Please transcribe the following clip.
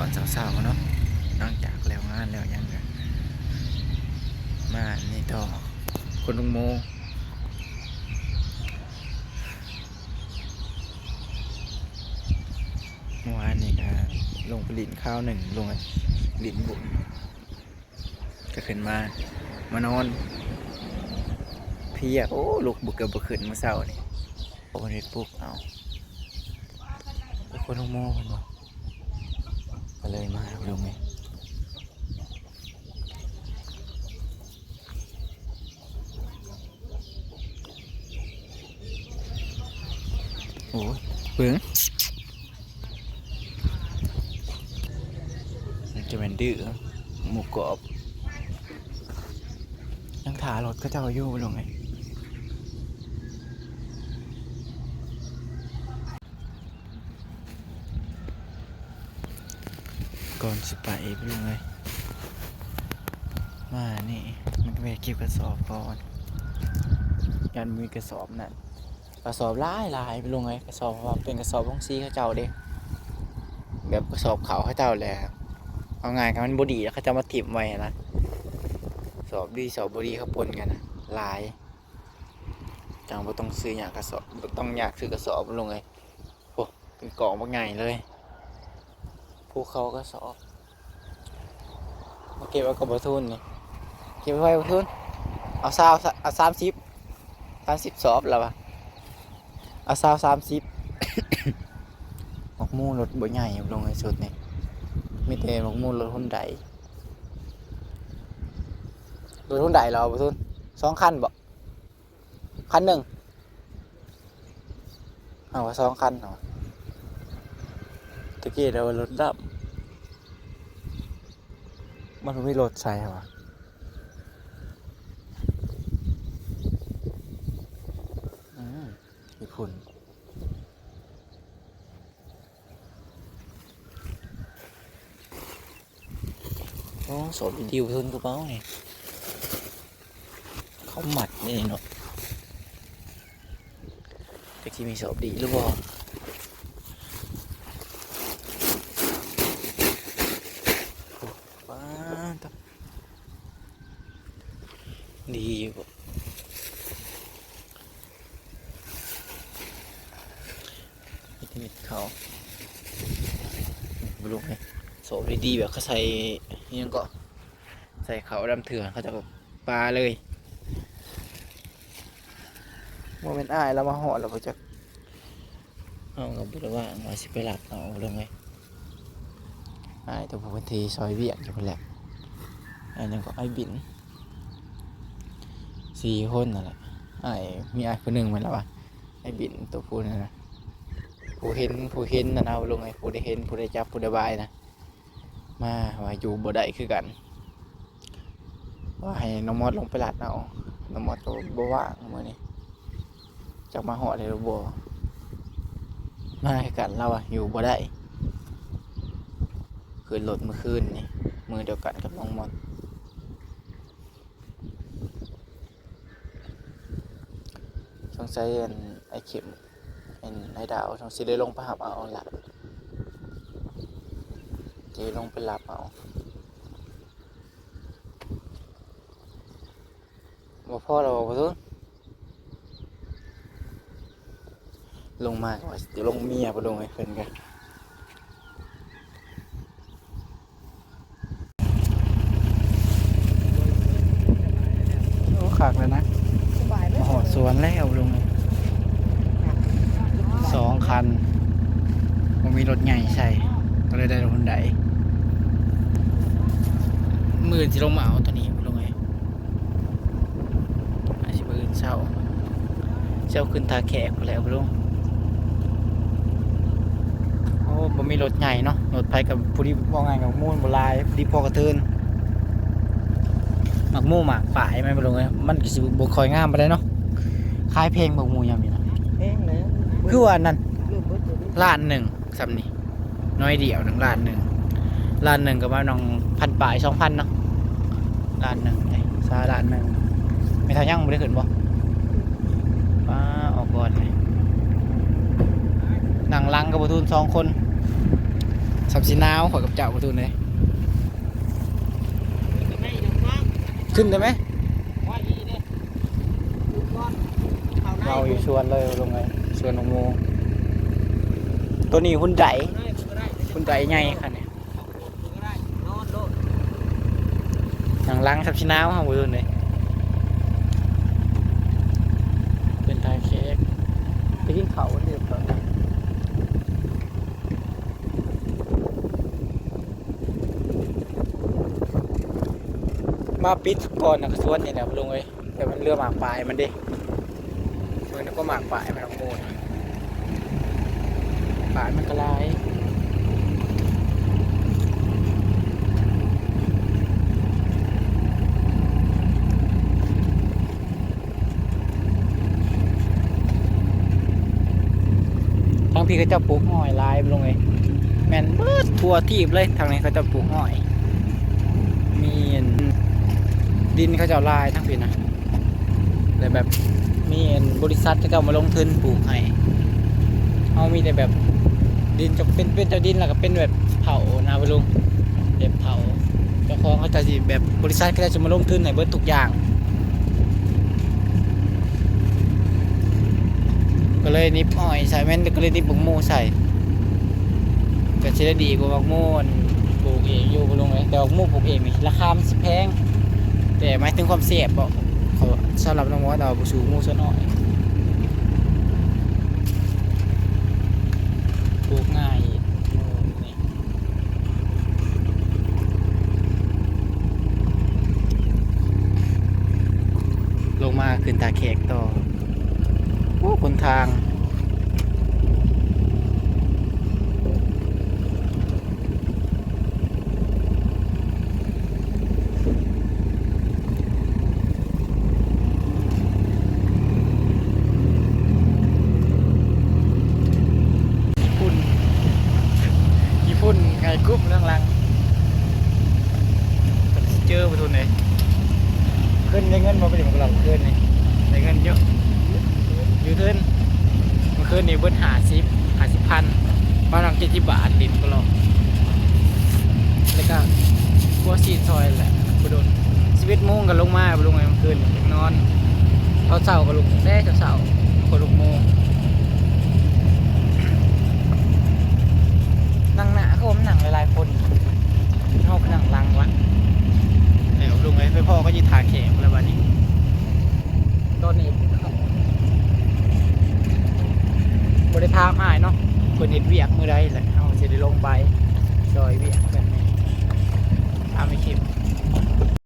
อนสาวๆเนาะนอกจากแล้วงานแล้วยังไงมานี่ต่อคนลุงโมเมื่อวานนี่ก็ลงไปลินข้าวหนึ่งลงลินบุญก็ขึ้นมานอนเพียโอ้ลูกบุกเกือบบุกขึ้นเมื่อเช้านี่โอ้เน็ตปุ๊กเอาคนลุงโมคนบอกก็เลยมาลงไงโอ้เปลืองจะเป็นดื้อหมูกรอบยังถารถก็เจ้าอยู่ลงไงก่อนสิไปลงไงมานี่มันก็ไปเก็บกระสอบก่อนยันมีกระสอบนั่นกระสอบหลายไปลงไงกระสอบเป็นกระสอบของซีเขาเจ้าเด้แบบกระสอบเขาเขาเจ้าแหละเอาง่ายกันมันบดีแล้วเขาจะมาถิ่มไว้นะสอบดีสอบบดีเขาปนกันนะลายจังบ่ต้องซื้ออยากกระสอบบ่ต้องอยากซื้อกระสอบลงเลยโอ้เป็นกล่องบ่ใหญ่เลยภูเขากระสอบมาเก็บเอากระบะทุนนี่เก็บไว้กระบะทุนเอา30สอบแล้วปะเอา30หมกมูรถบ่ใหญ่ลงในสุดนี่มีแต่หมกมูรถหุ่นใดรถหุ่นใดเรากระบะทุน2 คันบ่คันหนึ่งเอาว่า2 คันเหรอตะกี้เรารถดับมันไม่รถใส่หรอญี่ปุ่นโอ้สดดิวทุนกูเป้าเนี่ยเขาหมัดนี่เนาะตะกี้มีสอบดีหรือเปล่าว้าตับดีอยู่มิดเขาบลูกไงสอบดีแบบเขาใส่ยังก็ใส่เขาดำเถื่อนเขาจะแบบปลาเลยโมเมนต์อ้ายเรามาหอดเราก็จะเอากับบุรุษว่ามาสิไปหลับเอาลงไงอ้ายตัวผมเป็นทีซอยเวียงอยู่คนแหละอันนั้นก็ไอ้บิน4 คนนั่นแหละไอ้มีไอ้คนหนึ่งมันแล้ววะไอ้บินตัวผู้นั่นนะผู้เห็นนั่นเอาลงไงผู้ได้เห็นผู้ได้จับผู้ได้บายนะมาว่าอยู่บ่ได้คือกันว่าให้น้องมอดลงไปหลัดเอาน้องมอดก็บ่ว่างมื้อนี้จักมาหอดเลยบ่มาคือกันเราอะอยู่บ่ได้คืนรถเมื่อคืนนี่มือเดียวกันกับน้องมอดสงสัยไอ้เข็มไอ้ดาวสงสัยได้ลงไปหาเอาละจะลงไปรับเอาบ่พ่อเราบ่ทุนลงมาว่าจะลงเมียบ่ลงให้เพิ่นกันโอ้คักเลยนะมาหอดสวนแล้วลง2 คันมันมีรถใหญ่ใส่ก็เลยได้รถคนใดมื่นสิลงมาเอาตัวนี้ลงไงอาจจะมื่นเช้าขึ้นทาแขกไปแล้วลงโอ้บ่มีรถใหญ่เนาะรถไปกับผู้ที่ว่าไงกับมูนโบราณผู้ที่พอกระเทินหมักมู่หมักป่ายไม่ไปลงไงมันก็สิบ่ค่อยงามไปเลยเนาะคล้ายเพลงหมักมู่ยามนี่นะเพลงเลยคือว่านั่น1,000,000ซ้ำนี่น้อยเดียว1,000,000ก็มาน้อง1,000 ปลาย 2,000เนาะ1,000,000ไอ้ซา1,000,000ไม่เท่ายังบ่ได้ขึ้นบ่ป้าออกก่อนเลยนั่งลังกับบ่ทุน2 คน สับสีนาวขอยกับเจ้าประตูเลยขึ้นได้ไหมเราอยู่ชวนเลยลงไงชวนลงโมตัวนี้หุ่นใหญ่ใหญ่ค่ะเนี่ยหนังลังสับสีนาวค่ะประตูเลยเป็นทายเค้กไปกินเขาเดือดก่อนมาปิดก่อนนะสวนนี่แหละลงเลยแต่มันเรือหมากปลายมันดิมันก็หมากปลายมันโมดปลายมันกระไรทั้งพี่ก็จะปลูกหอยลายลงเลยแมนเบิดทั่วทีบเลยทางนี้เขาจะปลูกหอยมีดินเขาจะลายทั้งพี่นะแต่แบบมีบริษัทเขาจะมาลงทุนปลูกให้เขามีแต่แบบดินจะเป็นเจ้าดินแล้วก็เป็นแบบเผานะไปลุงแบบเผาเจ้าของเขาจะแบบบริษัทเขาจะมาลงทุนให้เบิดทุกอย่างก็เลยนิบอ้อยใส่แม่นก็เลยนิบบักโม่ใส่ก็จะได้ดีกว่าบักโม่ปลูกเองอยู่ไปลุงเลยแต่บักโม่ปลูกเองนี่ราคามันสิแพงแต่หมายถึงความเสียบบ่เขาสำหรับน้องว่าเราสูงมูซะหน่อยปลูกง่ายนี่ลงมาขึ้นตาแขกต่อโอ้คนทางญี่ปุ่นไงกรุ๊ปเรื่องรังเจอประตูไหนขึ้นได้เงินมาไปถึงกับเราขึ้นนี่ได้เงินเยอะอยู่ขึ้นมันขึ้นนี่เบิ้ล50,000บ้านเรา70 บาทดินก็รอแล้วก็พวกซีซอยแหละไปโดน11 โมงกันลงมาไปลงไงมันขึ้นยังนอนเขาเสาก็ลุกแท้เสาคนลุกโมงนั่งหน้าเขาผมนั่งหลายๆคนเขาก็นั่งลังวะเดี๋ยวลุงไปพ่อก็ยืนทาแขกแล้ววันนี้ตอนนี้บริทามอ้ายเนาะคนเห็นเวียกมือใดแหละเขาจะได้ลงไป